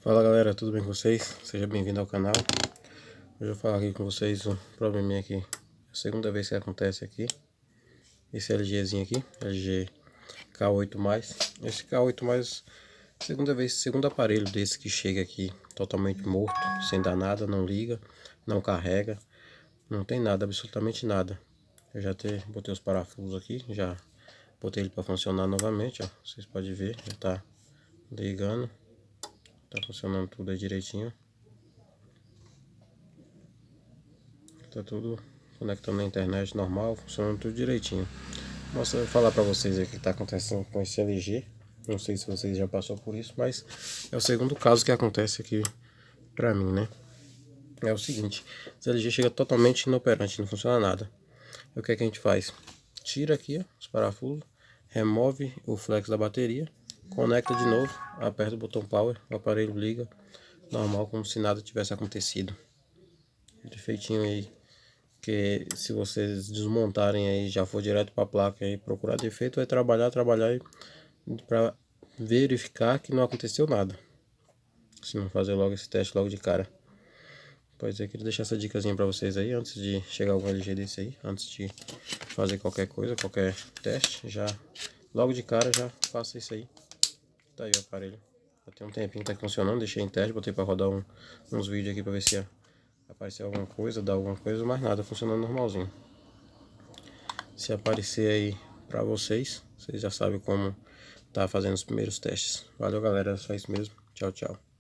Fala galera, tudo bem com vocês? Seja bem-vindo ao canal. Hoje eu vou falar aqui com vocês um probleminha aqui. É a segunda vez que acontece aqui. Esse LGzinho aqui, LG K8+. Esse K8+, segundo aparelho desse que chega aqui totalmente morto, sem dar nada, não liga, não carrega, não tem nada, absolutamente nada. Eu já botei os parafusos aqui, já botei ele para funcionar novamente, ó. Vocês podem ver, já tá ligando. Tá funcionando tudo aí direitinho. Tá tudo conectando na internet normal, funcionando tudo direitinho. Nossa, eu vou falar pra vocês aí o que tá acontecendo com esse LG. Não sei se vocês já passaram por isso, mas é o segundo caso que acontece aqui pra mim, né? É o seguinte, esse LG chega totalmente inoperante, não funciona nada. E o que é que a gente faz? Tira aqui, ó, os parafusos, remove o flex da bateria, conecta de novo, aperta o botão power, o aparelho liga normal, como se nada tivesse acontecido. Perfeitinho aí, que se vocês desmontarem aí, já for direto para a placa e procurar defeito, vai trabalhar para verificar que não aconteceu nada. Se não fazer logo esse teste logo de cara. Pois é, queria deixar essa dicasinha para vocês aí, antes de chegar algum LG desse aí, antes de fazer qualquer coisa, qualquer teste, já logo de cara já faça isso aí. Tá aí o aparelho. Já tem um tempinho que tá funcionando, deixei em teste, botei para rodar uns vídeos aqui para ver se apareceu alguma coisa, dá alguma coisa, mas nada, funcionando normalzinho. Se aparecer aí pra vocês, vocês já sabem como tá fazendo os primeiros testes. Valeu galera, é só isso mesmo. Tchau, tchau.